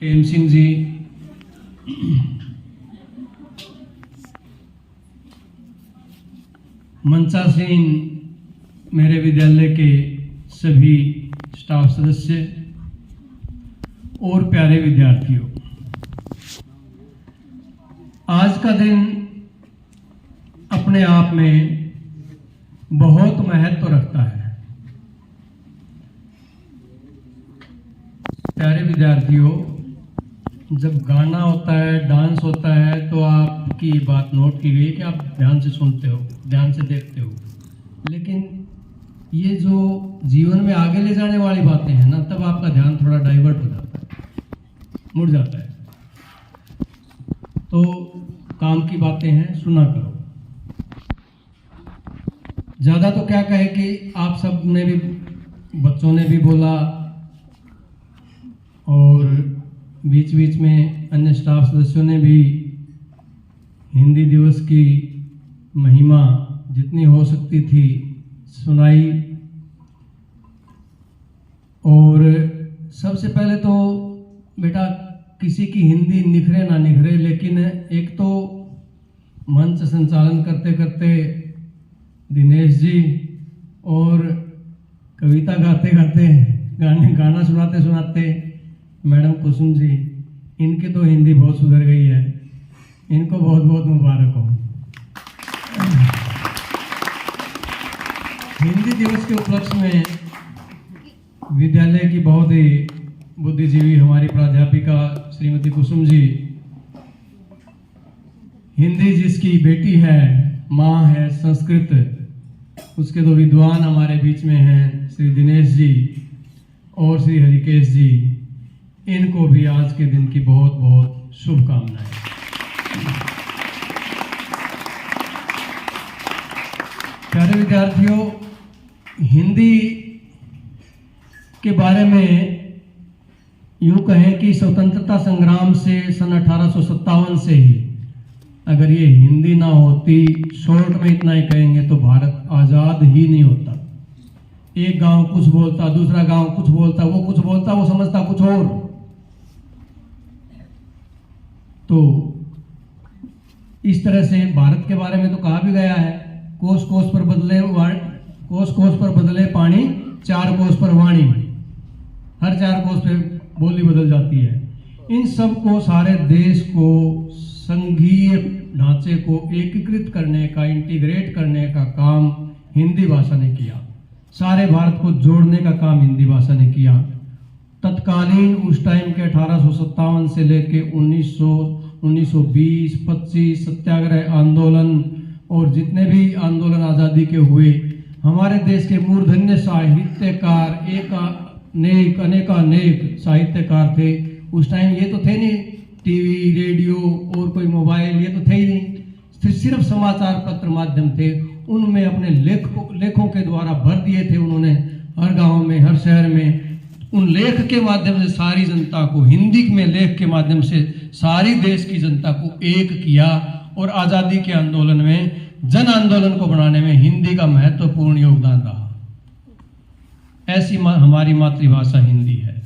प्रेम सिंह जी, मंचासीन मेरे विद्यालय के सभी स्टाफ सदस्य और प्यारे विद्यार्थियों, आज का दिन अपने आप में बहुत महत्व रखता है। प्यारे विद्यार्थियों, जब गाना होता है, डांस होता है, तो आपकी बात नोट की गई कि आप ध्यान से सुनते हो, ध्यान से देखते हो, लेकिन ये जो जीवन में आगे ले जाने वाली बातें हैं ना, तब आपका ध्यान थोड़ा डाइवर्ट हो जाता है, मुड़ जाता है। तो काम की बातें हैं, सुना करो। ज़्यादा तो क्या कहे कि आप सब ने भी, बच्चों ने भी बोला और बीच बीच में अन्य स्टाफ सदस्यों ने भी हिंदी दिवस की महिमा जितनी हो सकती थी सुनाई। और सबसे पहले तो बेटा, किसी की हिंदी निखरे ना निखरे, लेकिन एक तो मंच संचालन करते करते दिनेश जी और कविता गाते गाते, गाना सुनाते सुनाते मैडम कुसुम जी, इनकी तो हिंदी बहुत सुधर गई है, इनको बहुत बहुत मुबारक हो। हिंदी दिवस के उपलक्ष्य में विद्यालय की बहुत ही बुद्धिजीवी हमारी प्राध्यापिका श्रीमती कुसुम जी, हिंदी जिसकी बेटी है, माँ है, संस्कृत, उसके दो विद्वान हमारे बीच में हैं, श्री दिनेश जी और श्री हरिकेश जी, इनको भी आज के दिन की बहुत बहुत शुभकामनाएं। प्यारे विद्यार्थियों, हिंदी के बारे में यूं कहें कि स्वतंत्रता संग्राम से सन 1857 से ही अगर ये हिंदी ना होती, शॉर्ट में इतना ही कहेंगे तो भारत आज़ाद ही नहीं होता। एक गांव कुछ बोलता, दूसरा गांव कुछ बोलता, वो कुछ बोलता, वो समझता कुछ और। तो इस तरह से भारत के बारे में तो कहा भी गया है, कोस कोस पर बदले पानी, चार कोस पर वाणी, हर चार कोस पे बोली बदल जाती है। इन सब को, सारे देश को, संघीय ढांचे को एकीकृत करने का, इंटीग्रेट करने का काम हिंदी भाषा ने किया। सारे भारत को जोड़ने का काम हिंदी भाषा ने किया। तत्कालीन उस टाइम के 1857 से लेके 1920, 25 सत्याग्रह आंदोलन और जितने भी आंदोलन आज़ादी के हुए, हमारे देश के मूर्धन्य साहित्यकार, अनेकानेक साहित्यकार थे। उस टाइम ये तो थे नहीं टीवी, रेडियो और कोई मोबाइल, ये तो थे ही नहीं, सिर्फ समाचार पत्र माध्यम थे। उनमें अपने लेखों के द्वारा भर दिए थे उन्होंने, हर गांव में, हर शहर में। उन लेख के माध्यम से सारी जनता को, हिंदी में लेख के माध्यम से सारी देश की जनता को एक किया और आज़ादी के आंदोलन में, जन आंदोलन को बनाने में हिंदी का महत्वपूर्ण योगदान रहा। ऐसी हमारी मातृभाषा हिंदी है।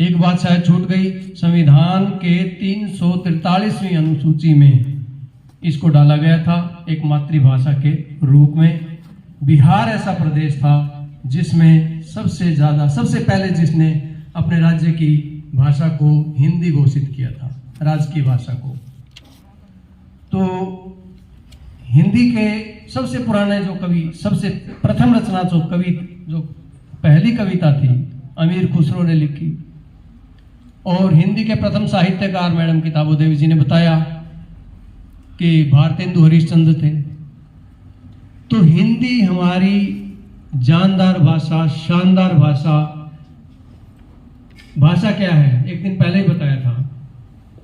एक बात शायद छूट गई, संविधान के 343वीं अनुसूची में इसको डाला गया था एक मातृभाषा के रूप में। बिहार ऐसा प्रदेश था जिसमें सबसे पहले जिसने अपने राज्य की भाषा को हिंदी घोषित किया था, राजकीय भाषा को। तो हिंदी के सबसे पुराने जो कवि, सबसे प्रथम रचना जो पहली कविता थी, अमीर खुसरो ने लिखी। और हिंदी के प्रथम साहित्यकार मैडम किताबो देवी जी ने बताया कि भारतेंदु हरिश्चंद्र थे। तो हिंदी हमारी जानदार भाषा, शानदार भाषा। भाषा क्या है? एक दिन पहले ही बताया था,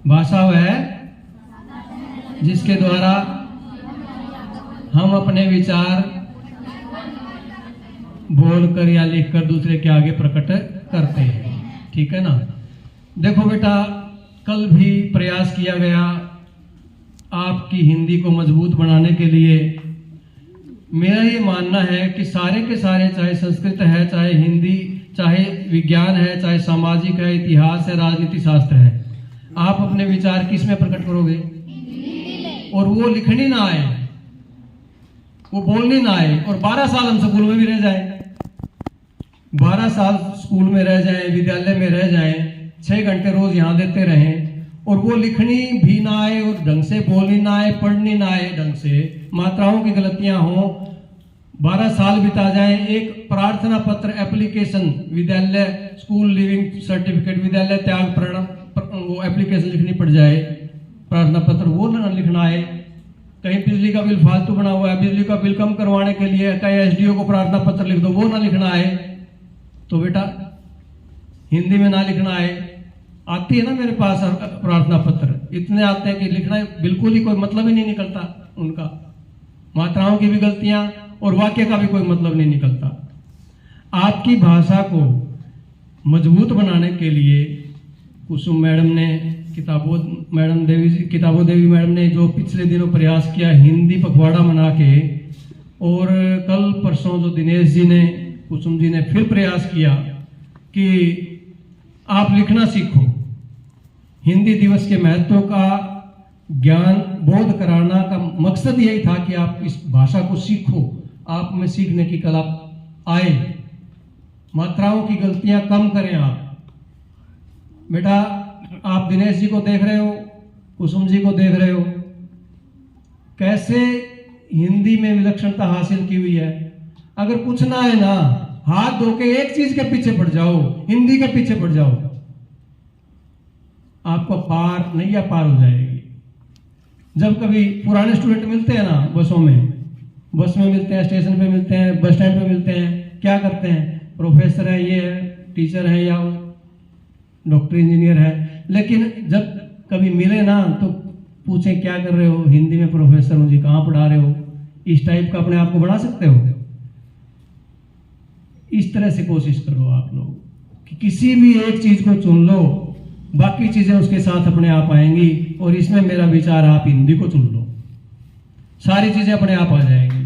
भाषा वह है जिसके द्वारा हम अपने विचार बोलकर या लिखकर दूसरे के आगे प्रकट करते हैं। ठीक है ना? देखो बेटा, कल भी प्रयास किया गया आपकी हिंदी को मजबूत बनाने के लिए। मेरा ये मानना है कि सारे के सारे, चाहे संस्कृत है, चाहे हिंदी, चाहे विज्ञान है, चाहे सामाजिक है, इतिहास है, राजनीति शास्त्र है, आप अपने विचार किस में प्रकट करोगे? और वो लिखनी ना आए, वो बोलनी ना आए, और 12 साल हम स्कूल में भी रह जाए, 12 साल स्कूल में रह जाएं, विद्यालय में रह जाएं, 6 घंटे रोज यहाँ देते रहें, और वो लिखनी भी ना आए और ढंग से बोलनी ना आए, पढ़नी ना आए ढंग से, मात्राओं की गलतियां हो, 12 साल बिता जाए, एक प्रार्थना पत्र एप्लीकेशन, विद्यालय स्कूल लिविंग सर्टिफिकेट, विद्यालय त्याग वो एप्लीकेशन लिखनी पड़ जाए, प्रार्थना पत्र वो ना लिखना आए, कहीं बिजली का बिल फालतू बना हुआ है, बिजली का बिल कम करवाने के लिए कहीं एसडीओ को प्रार्थना पत्र लिख दो, वो ना लिखना आए, तो बेटा हिंदी में ना लिखना आए। आती है ना मेरे पास प्रार्थना पत्र, इतने आते हैं कि लिखना बिल्कुल ही कोई मतलब ही नहीं निकलता उनका, मात्राओं की भी गलतियां और वाक्य का भी कोई मतलब नहीं निकलता। आपकी भाषा को मजबूत बनाने के लिए कुसुम मैडम ने किताबों देवी मैडम ने जो पिछले दिनों प्रयास किया, हिंदी पखवाड़ा मना के, और कल परसों जो दिनेश जी ने, कुसुम जी ने फिर प्रयास किया कि आप लिखना सीखो, हिंदी दिवस के महत्व का ज्ञान बोध कराना का मकसद यही था कि आप इस भाषा को सीखो, आप में सीखने की कला आए, मात्राओं की गलतियां कम करें। आप बेटा, आप दिनेश जी को देख रहे हो, कुसुम जी को देख रहे हो, कैसे हिंदी में विलक्षणता हासिल की हुई है। अगर कुछ ना है ना, हाथ धो के एक चीज के पीछे पड़ जाओ, हिंदी के पीछे पड़ जाओ, आपको पार नैया पार हो जाएगी। जब कभी पुराने स्टूडेंट मिलते हैं ना बसों में, बस में मिलते हैं, स्टेशन पे मिलते हैं, बस स्टैंड पे मिलते हैं, क्या करते हैं, प्रोफेसर है, ये है, टीचर है या डॉक्टर इंजीनियर है, लेकिन जब कभी मिले ना तो पूछें क्या कर रहे हो, हिंदी में प्रोफेसर हूं जी, कहाँ पढ़ा रहे हो, इस टाइप का अपने आप को बढ़ा सकते हो। इस तरह से कोशिश करो आप लोग कि किसी भी एक चीज को चुन लो, बाकी चीजें उसके साथ अपने आप आएंगी। और इसमें मेरा विचार, आप हिंदी को चुन लो, सारी चीजें अपने आप आ जाएंगी।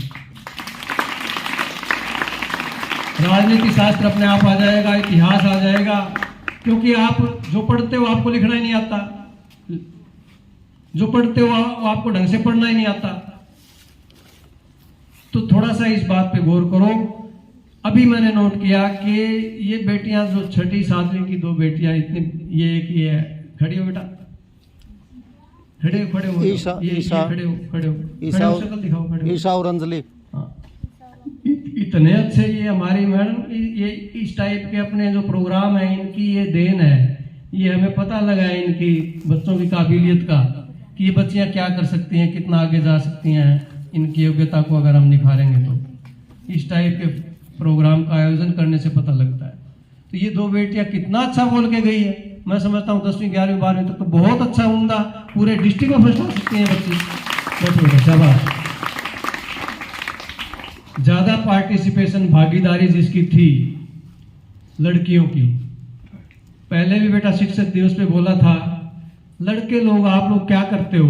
राजनीति शास्त्र अपने आप आ जाएगा, इतिहास आ जाएगा, क्योंकि आप जो पढ़ते हो आपको लिखना ही नहीं आता, जो पढ़ते हो आपको ढंग से पढ़ना ही नहीं आता। तो थोड़ा सा इस बात पे गौर करो। अभी मैंने नोट किया कि ये बेटियां जो 6ठी 7वीं की 2 बेटियां, इतनी, ये एक ये है, खड़ी हो बेटा, खड़े हो, खड़े हो, खड़े हो, शक्ल दिखाओ, खड़े हो, ईशा और अंजलि। हाँ, इतने अच्छे ये हमारी मैडम, ये इस टाइप के अपने जो प्रोग्राम है, इनकी ये देन है। ये हमें पता लगा है इनकी बच्चों की काबिलियत का, कि ये बच्चियां क्या कर सकती हैं, कितना आगे जा सकती हैं, इनकी योग्यता को अगर हम निखारेंगे तो। इस टाइप के प्रोग्राम का आयोजन करने से पता लगता है। तो ये 2 बेटियां कितना अच्छा बोल के गई है। मैं समझता हूँ 10वीं 11वीं 12वीं तक तो बहुत अच्छा उम्दा, पूरे डिस्ट्रिक्ट में फर्स्ट आ सकती हैं बच्ची। बहुत शाबाश। ज्यादा पार्टिसिपेशन, भागीदारी जिसकी थी लड़कियों की, पहले भी बेटा शिक्षक दिवस पे बोला था, लड़के लोग आप लोग क्या करते हो,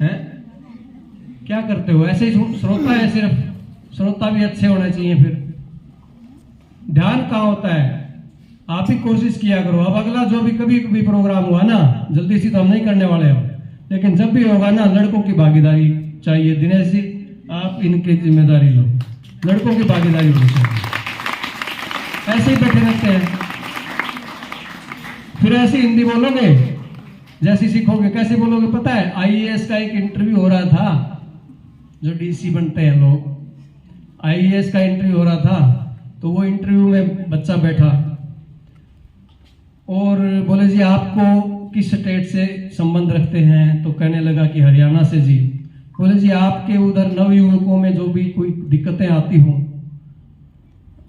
हैं क्या करते हो, ऐसे ही श्रोता है, सिर्फ श्रोता भी अच्छे होने चाहिए। फिर ध्यान कहाँ होता है, आप ही कोशिश किया करो। अब अगला जो भी कभी कभी प्रोग्राम हुआ ना, जल्दी से तो हम नहीं करने वाले हम, लेकिन जब भी होगा ना, लड़कों की भागीदारी चाहिए। दिनेश जी, आप इनकी जिम्मेदारी लो, लड़कों की भागीदारी होनी चाहिए। ऐसे ही बैठे रहते हैं, फिर ऐसे हिंदी बोलोगे जैसी सीखोगे। कैसे बोलोगे पता है, आईएएस का एक इंटरव्यू हो रहा था, जो डीसी बनते हैं लोग, आईएएस का इंटरव्यू हो रहा था, तो वो इंटरव्यू में बच्चा बैठा और बोले जी आपको किस स्टेट से संबंध रखते हैं, तो कहने लगा कि हरियाणा से जी। बोले जी आपके उधर नवयुवकों में जो भी कोई दिक्कतें आती हों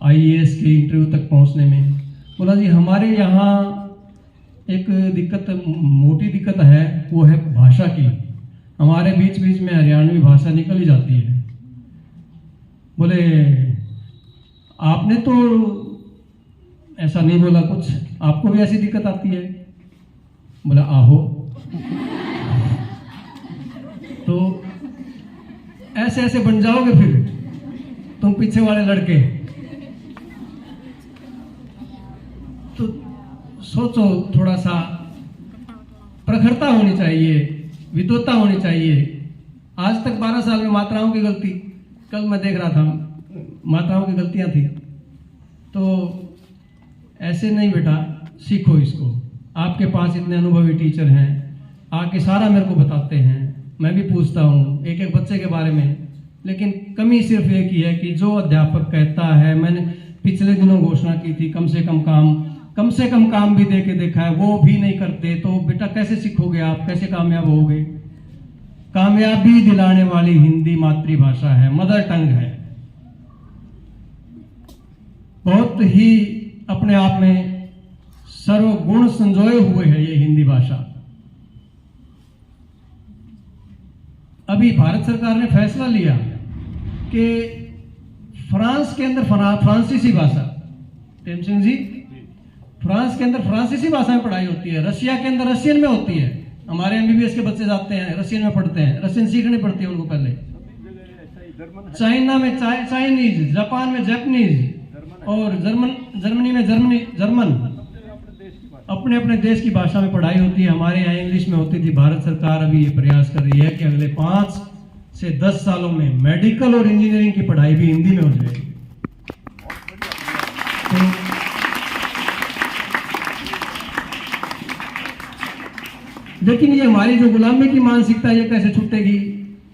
आईएएस के इंटरव्यू तक पहुंचने में, बोला जी हमारे यहाँ एक दिक्कत, मोटी दिक्कत है, वो है भाषा की। हमारे बीच बीच में हरियाणवी भाषा निकल ही जाती है। बोले आपने तो ऐसा नहीं बोला कुछ, आपको भी ऐसी दिक्कत आती है? बोला आहो। तो ऐसे ऐसे बन जाओगे फिर तुम पीछे वाले लड़के। सोचो, थोड़ा सा प्रखरता होनी चाहिए, विद्वत्ता होनी चाहिए। आज तक 12 साल में मात्राओं की गलती, कल मैं देख रहा था मात्राओं की गलतियां थी। तो ऐसे नहीं बेटा, सीखो इसको। आपके पास इतने अनुभवी टीचर हैं, आके सारा मेरे को बताते हैं, मैं भी पूछता हूँ एक एक बच्चे के बारे में। लेकिन कमी सिर्फ एक ही है कि जो अध्यापक कहता है, मैंने पिछले दिनों घोषणा की थी कम से कम काम भी दे के देखा है, वो भी नहीं करते। तो बेटा कैसे सीखोगे आप, कैसे कामयाब होगे? कामयाबी दिलाने वाली हिंदी मातृभाषा है, मदर टंग है। बहुत ही अपने आप में सर्वगुण संजोए हुए है ये हिंदी भाषा। अभी भारत सरकार ने फैसला लिया कि फ्रांस के अंदर फ्रांसीसी भाषा, प्रेम सिंह जी, फ्रांस के अंदर फ्रांसीसी भाषा में पढ़ाई होती है, रशिया के अंदर रशियन में होती है। हमारे एमबीबीएस के बच्चे जाते हैं रशियन में पढ़ते हैं, रशियन सीखनी पड़ती है उनको पहले। चाइना में चाइनीज, जापान में जापानीज, और जर्मनी में जर्मन। अपने अपने देश की भाषा में पढ़ाई होती है। हमारे यहाँ इंग्लिश में होती थी। भारत सरकार अभी ये प्रयास कर रही है कि अगले 5 से 10 सालों में मेडिकल और इंजीनियरिंग की पढ़ाई भी हिंदी में हो जाएगी। लेकिन ये हमारी जो गुलामी की मानसिकता, ये कैसे छूटेगी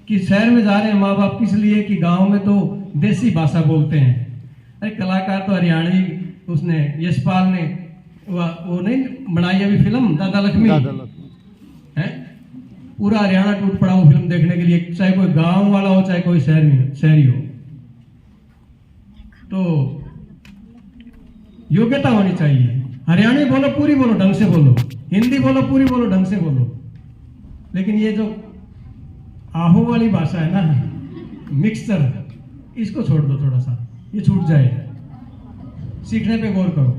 कि शहर में जा रहे हैं माँ बाप किस लिए कि गांव में तो देसी भाषा बोलते हैं। अरे कलाकार तो हरियाणवी, उसने यशपाल ने वो नहीं बनाई अभी फिल्म दादा लक्ष्मी है, पूरा हरियाणा टूट पड़ा वो फिल्म देखने के लिए, चाहे कोई गांव वाला हो चाहे कोई शहरी हो। तो योग्यता होनी चाहिए। हरियाणवी बोलो, पूरी बोलो, ढंग से बोलो। हिंदी बोलो, पूरी बोलो, ढंग से बोलो। लेकिन ये जो आहो वाली भाषा है ना, मिक्सचर, इसको छोड़ दो थोड़ा सा, ये छूट जाए। सीखने पे गौर करो,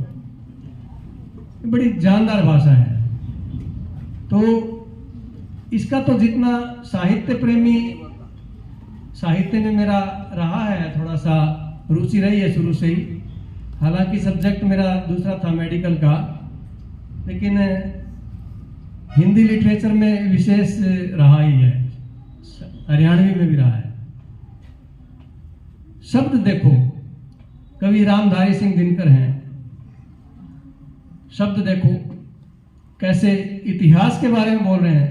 बड़ी जानदार भाषा है। तो इसका तो जितना साहित्य प्रेमी, साहित्य में मेरा रहा है, थोड़ा सा रुचि रही है शुरू से ही। हालांकि सब्जेक्ट मेरा दूसरा था मेडिकल का, लेकिन हिंदी लिटरेचर में विशेष रहा ही है, हरियाणवी में भी रहा है। शब्द देखो, कवि रामधारी सिंह दिनकर हैं। शब्द देखो कैसे इतिहास के बारे में बोल रहे हैं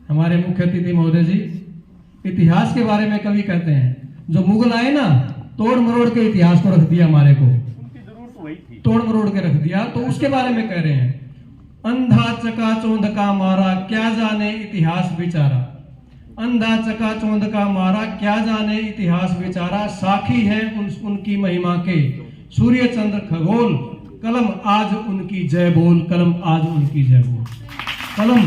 हमारे मुख्य अतिथि महोदय जी। इतिहास के बारे में कवि कहते हैं, जो मुगल आए ना, तोड़ मरोड़ के इतिहास को रख दिया हमारे को, उनकी जरूरत वही थी, तोड़ मरोड़ के रख दिया। तो उसके बारे में कह रहे हैं, अंधा चकाचौंध का मारा क्या जाने इतिहास बेचारा, अंधा चकाचौंध का मारा क्या जाने इतिहास बेचारा, साखी है उनकी महिमा के सूर्य चंद्र खगोल, कलम आज उनकी जय बोल, कलम आज उनकी जय बोल। कलम,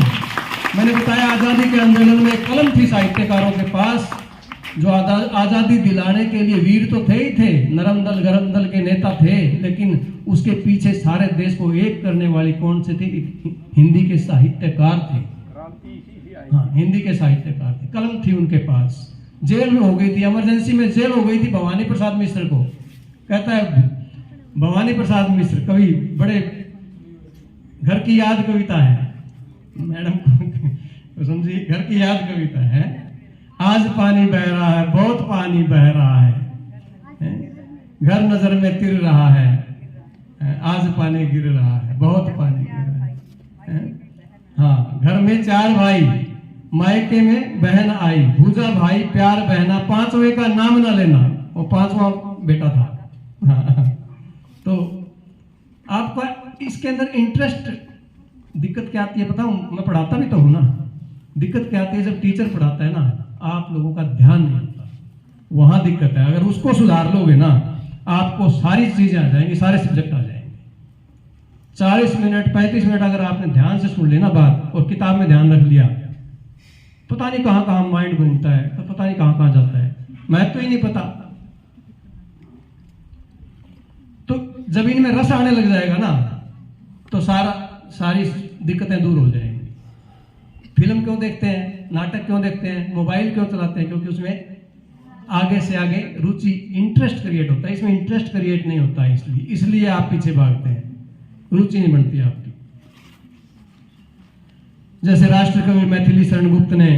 मैंने बताया आजादी के आंदोलन में कलम थी साहित्यकारों के पास, जो आजादी दिलाने के लिए वीर तो थे ही थे, नरम दल गरम दल के नेता थे, लेकिन उसके पीछे सारे देश को एक करने वाली कौन से थे? हिंदी के साहित्यकार थे। हाँ, हिंदी के साहित्यकार थे। कलम थी उनके पास। जेल में हो गई थी, इमरजेंसी में जेल हो गई थी भवानी प्रसाद मिश्र को। कहता है भवानी प्रसाद मिश्र कवि, बड़े घर की याद कविता है मैडम को समझिए, घर की याद कविता है। आज पानी बह रहा है, बहुत पानी बह रहा है, घर नजर में तिर रहा है, आज पानी गिर रहा है, बहुत पानी गिर रहा है। हाँ, घर में 4 भाई, मायके में बहन आई, भूजा भाई प्यार बहना, 5वें का नाम ना लेना, वो 5वां बेटा था। हाँ, तो आपका इसके अंदर इंटरेस्ट, दिक्कत क्या आती है बताऊं, मैं पढ़ाता भी तो हूं ना। दिक्कत क्या आती है जब टीचर पढ़ाता है ना, आप लोगों का ध्यान नहीं होता, वहां दिक्कत है। अगर उसको सुधार लोगे ना, आपको सारी चीजें आ जाएंगी, सारे सब्जेक्ट आ जाएंगे। 40 मिनट 35 मिनट अगर आपने ध्यान से सुन लेना बात और किताब में ध्यान रख लिया, पता नहीं कहां कहां माइंड घूमता है, तो पता नहीं कहां कहां जाता है, मैं तो ही नहीं पता। तो जब इनमें रस आने लग जाएगा ना, तो सारी दिक्कतें दूर हो जाएंगी। फिल्म क्यों देखते हैं, नाटक क्यों देखते हैं, मोबाइल क्यों चलाते हैं? क्योंकि उसमें आगे से आगे रुचि, इंटरेस्ट क्रिएट होता है। इसमें इंटरेस्ट क्रिएट नहीं होता है, इसलिए आप पीछे भागते हैं। रुचि नहीं बनती आपकी। जैसे राष्ट्र कवि मैथिली शरण गुप्त ने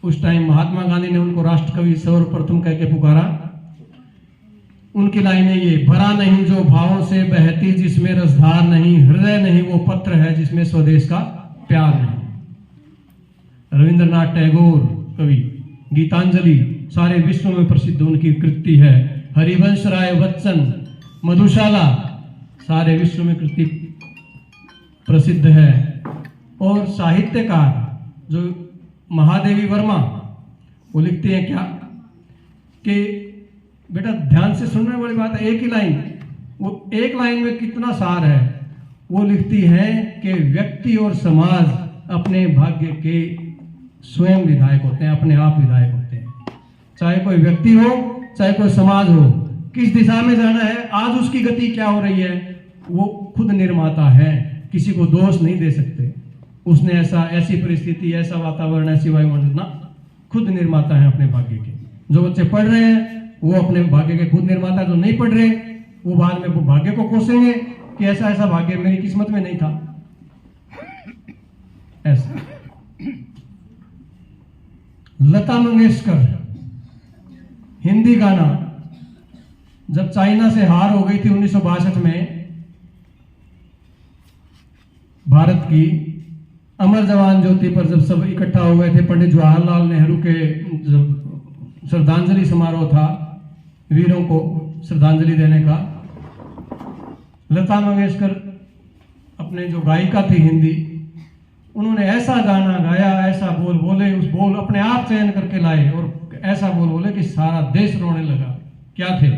उस टाइम महात्मा गांधी ने उनको राष्ट्र कवि सर्वप्रथम कह के पुकारा। उनकी लाइनें ये, भरा नहीं जो भावों से बहती जिसमें रसधार नहीं, हृदय नहीं वो पत्र है जिसमें स्वदेश का प्यार नहीं। रविंद्रनाथ टैगोर कवि, गीतांजलि सारे विश्व में प्रसिद्ध उनकी कृति है। हरिवंश राय बच्चन, मधुशाला सारे विश्व में कृति प्रसिद्ध है। और साहित्यकार जो महादेवी वर्मा, वो लिखते हैं क्या कि बेटा ध्यान से सुनने वाली बात है, एक ही लाइन, वो एक लाइन में कितना सार है। वो लिखती है कि व्यक्ति और समाज अपने भाग्य के स्वयं विधायक होते हैं, अपने आप विधायक होते हैं। चाहे कोई व्यक्ति हो, चाहे कोई समाज हो, किस दिशा में जाना है, आज उसकी गति क्या हो रही है, वो खुद निर्माता है, किसी को दोष नहीं दे सकते। उसने ऐसी परिस्थिति, ऐसा वातावरण, ऐसी वायुमंडल ना, खुद निर्माता है अपने भाग्य के। जो बच्चे पढ़ रहे हैं वो अपने भाग्य के खुद निर्माता, जो नहीं पढ़ रहे वो बाद में वो भाग्य को कोसेंगे कि ऐसा ऐसा भाग्य मेरी किस्मत में नहीं था। ऐसा लता मंगेशकर, हिंदी गाना, जब चाइना से हार हो गई थी 1962 में भारत की, अमर जवान ज्योति पर जब सब इकट्ठा हो गए थे, पंडित जवाहरलाल नेहरू के जब श्रद्धांजलि समारोह था, वीरों को श्रद्धांजलि देने का, लता मंगेशकर अपने जो गायिका थी हिंदी, उन्होंने ऐसा गाना गाया, ऐसा बोल बोले, उस बोल अपने आप चयन करके लाए और ऐसा बोल बोले कि सारा देश रोने लगा। क्या थे?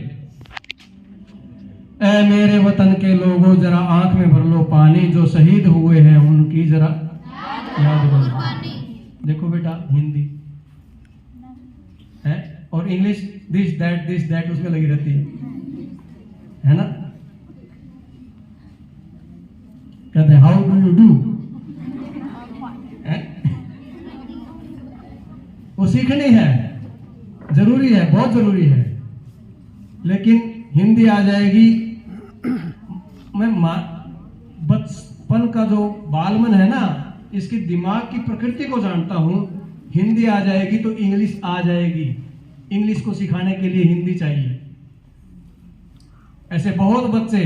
ऐ मेरे वतन के लोगों जरा आंख में भर लो पानी, जो शहीद हुए हैं उनकी जरा याद कर लो। देखो बेटा हिंदी है और इंग्लिश दिस दैट उसमें लगी रहती है ना। कहते हैं हाउ डू यू डू, वो सीखनी है, जरूरी है, बहुत जरूरी है। लेकिन हिंदी आ जाएगी, मैं बचपन का जो बालमन है ना, इसकी दिमाग की प्रकृति को जानता हूं। हिंदी आ जाएगी तो इंग्लिश आ जाएगी, इंग्लिश को सिखाने के लिए हिंदी चाहिए। ऐसे बहुत बच्चे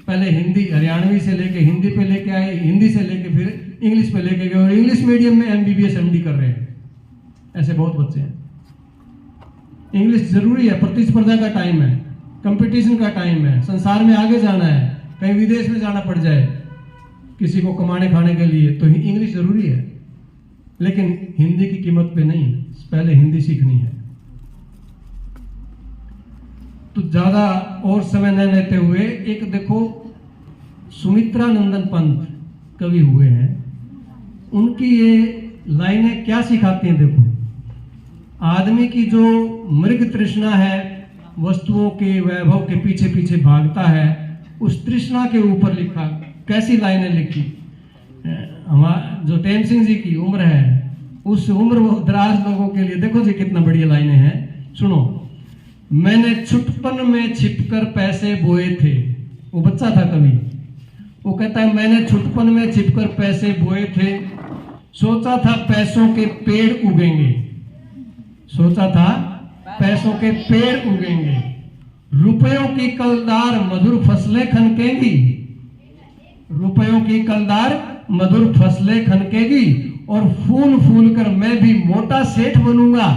पहले हिंदी हरियाणवी से लेके हिंदी पे लेके आए, हिंदी से लेके फिर इंग्लिश पे लेके गए और इंग्लिश मीडियम में MBBS MD कर रहे हैं। ऐसे बहुत बच्चे हैं। इंग्लिश जरूरी है, प्रतिस्पर्धा का टाइम है, कंपटीशन का टाइम है, संसार में आगे जाना है, कहीं विदेश में जाना पड़ जाए किसी को कमाने खाने के लिए तो इंग्लिश जरूरी है। लेकिन हिंदी की कीमत पे नहीं, पहले हिंदी सीखनी है। तो ज्यादा और समय न लेते हुए एक देखो सुमित्रा नंदन पंत कवि हुए हैं, उनकी ये लाइनें क्या सिखाती हैं। देखो, आदमी की जो मृग तृष्णा है, वस्तुओं के वैभव के पीछे पीछे भागता है, उस तृष्णा के ऊपर लिखा, कैसी लाइनें लिखी। हमारा जो टेम सिंह जी की उम्र है, उस उम्र दराज लोगों के लिए देखो जी कितना बढ़िया लाइनें हैं, सुनो। मैंने छुटपन में छिपकर पैसे बोए थे, वो बच्चा था कवि, वो कहता है मैंने छुटपन में छिपकर पैसे बोए थे, सोचा था पैसों के पेड़ उगेंगे, सोचा था पैसों के पेड़ उगेंगे, रुपयों की कलदार मधुर फसलें खनकेंगी, रुपयों की कलदार मधुर फसलें खनकेगी और फूल फूल कर मैं भी मोटा सेठ बनूंगा।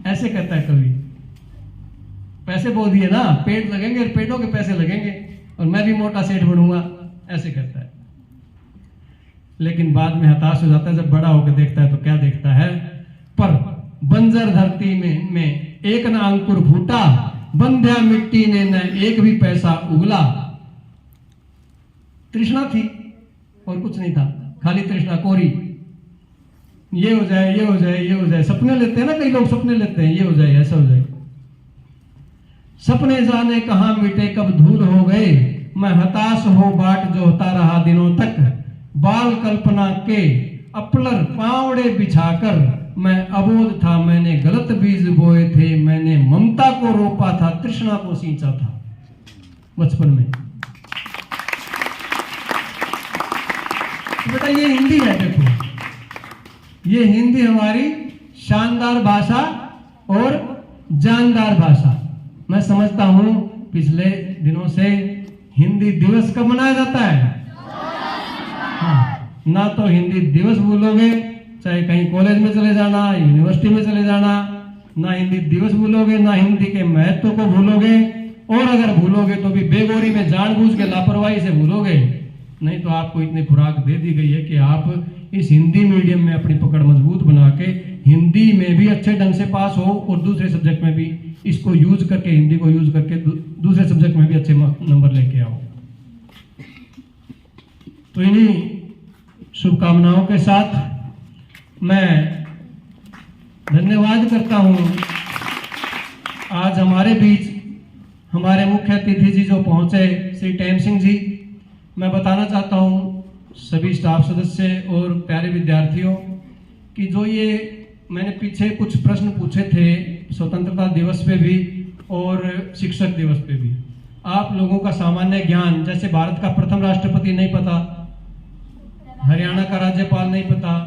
ऐसे कहता है कवि। पैसे बो दिए ना, पेड़ लगेंगे, पेड़ों के पैसे लगेंगे और मैं भी मोटा सेठ बनूंगा, ऐसे कहता है। लेकिन बाद में हताश हो जाता है, जब बड़ा होकर देखता है तो क्या देखता है, पर बंजर धरती में एक न अंकुर फूटा, बंध्या मिट्टी ने न एक भी पैसा उगला। तृष्णा थी और कुछ नहीं था, खाली तृष्णा कोरी। ये हो जाए, ये हो जाए, ये हो जाए, सपने लेते हैं ना कई लोग, सपने लेते हैं ये हो जाए, ऐसा हो जाए। सपने जाने कहां मिटे, कब धूल हो गए, मैं हताश हो बाट जो होता रहा दिनों तक, बाल कल्पना के अपलर पावड़े बिछाकर, मैं अबोध था मैंने गलत बीज बोए थे, मैंने ममता को रोपा था, तृष्णा को सींचा था बचपन में। बेटा ये हिंदी है, देखो ये हिंदी हमारी शानदार भाषा और जानदार भाषा। मैं समझता हूं पिछले दिनों से हिंदी दिवस कब मनाया जाता है? हाँ, ना तो हिंदी दिवस भूलोगे, चाहे कहीं कॉलेज में चले जाना, यूनिवर्सिटी में चले जाना, ना हिंदी दिवस भूलोगे, ना हिंदी के महत्व को भूलोगे, और अगर भूलोगे तो भी बेगौरी में जानबूझ के लापरवाही से भूलोगे। नहीं तो आपको इतनी खुराक दे दी गई है कि आप इस हिंदी मीडियम में अपनी पकड़ मजबूत बना के हिंदी में भी अच्छे ढंग से पास हो और दूसरे सब्जेक्ट में भी इसको यूज करके, हिंदी को यूज करके दूसरे सब्जेक्ट में भी अच्छे नंबर लेके आओ। तो इन्हीं शुभकामनाओं के साथ मैं धन्यवाद करता हूं। आज हमारे बीच हमारे मुख्य अतिथि जी जो पहुंचे, श्री टेम सिंह जी, मैं बताना चाहता हूं सभी स्टाफ सदस्य और प्यारे विद्यार्थियों कि जो ये मैंने पीछे कुछ प्रश्न पूछे थे स्वतंत्रता दिवस पे भी और शिक्षक दिवस पे भी, आप लोगों का सामान्य ज्ञान, जैसे भारत का प्रथम राष्ट्रपति नहीं पता, हरियाणा का राज्यपाल नहीं पता,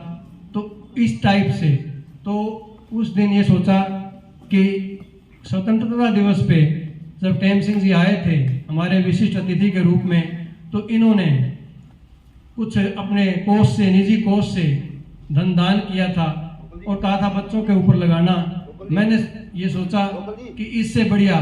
तो इस टाइप से, तो उस दिन ये सोचा कि स्वतंत्रता दिवस पे जब टेम सिंह जी आए थे हमारे विशिष्ट अतिथि के रूप में, तो इन्होंने कुछ अपने कोष से, निजी कोष से धन दान किया था और कहा था बच्चों के ऊपर लगाना। मैंने ये सोचा कि इससे बढ़िया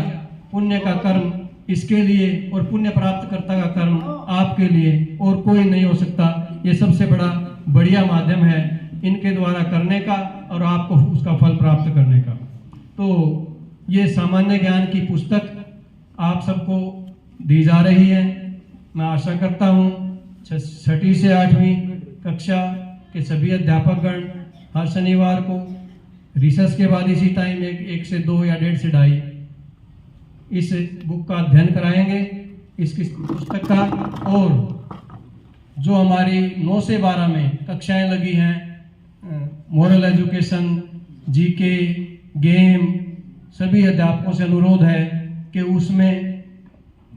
पुण्य का कर्म इसके लिए और पुण्य प्राप्त करता का कर्म आपके लिए और कोई नहीं हो सकता। ये सबसे बड़ा बढ़िया माध्यम है इनके द्वारा करने का और आपको उसका फल प्राप्त करने का। तो ये सामान्य ज्ञान की पुस्तक आप सबको दी जा रही है। मैं आशा करता हूँ 6वीं से 8वीं कक्षा के सभी अध्यापकगण हर शनिवार को रिसर्च के बाद इसी टाइम 1 से 2 या 1.5 से 2.5 इस बुक का अध्ययन कराएंगे, इसकी पुस्तक का। और जो हमारी 9 से 12 में कक्षाएं लगी हैं, मॉरल एजुकेशन, जीके, गेम, सभी अध्यापकों से अनुरोध है कि उसमें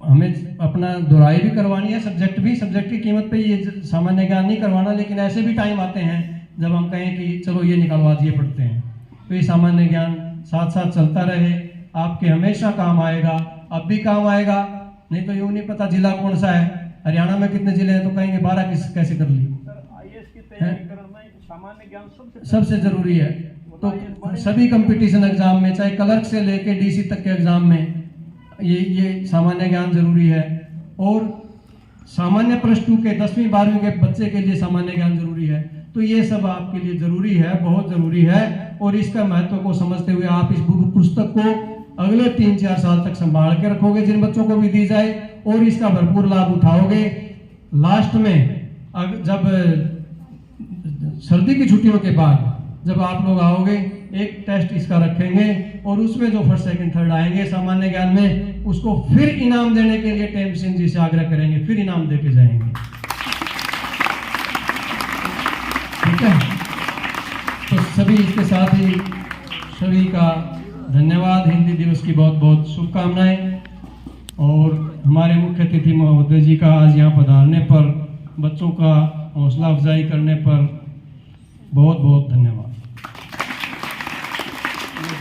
हमें अपना दोहराई भी करवानी है, सब्जेक्ट की कीमत पे ये सामान्य ज्ञान नहीं करवाना, लेकिन ऐसे भी टाइम आते हैं जब हम कहें कि चलो ये निकलवा दिए पढ़ते हैं। तो ये सामान्य ज्ञान साथ साथ चलता रहे, आपके हमेशा काम आएगा, अब भी काम आएगा। नहीं तो यूँ नहीं पता जिला कौन सा है, हरियाणा में कितने जिले हैं, तो कहेंगे 12 कैसे कर ली। IAS की तैयारी करना सामान्य ज्ञान सबसे जरूरी है। तो सभी कंपटीशन एग्जाम में, चाहे क्लर्क से लेके डीसी तक के एग्जाम में ये सामान्य ज्ञान जरूरी है। और सामान्य +2 के 10वीं 12वीं के बच्चे के लिए सामान्य ज्ञान जरूरी है। तो ये सब आपके लिए जरूरी है, बहुत जरूरी है। और इसका महत्व को समझते हुए आप इस पुस्तक को अगले 3-4 साल तक संभाल के रखोगे, जिन बच्चों को भी दी जाए, और इसका भरपूर लाभ उठाओगे। लास्ट में जब सर्दी की छुट्टियों के बाद जब आप लोग आओगे, एक टेस्ट इसका रखेंगे और उसमें जो फर्स्ट सेकंड थर्ड आएंगे सामान्य ज्ञान में, उसको फिर इनाम देने के लिए टेम सिंह जी से आग्रह करेंगे, फिर इनाम देके जाएंगे। ठीक है, तो सभी इसके साथ ही सभी का धन्यवाद। हिंदी दिवस की बहुत बहुत शुभकामनाएं। और हमारे मुख्य अतिथि महोदय जी का आज यहाँ पधारने पर, बच्चों का हौसला अफजाई करने पर बहुत बहुत धन्यवाद।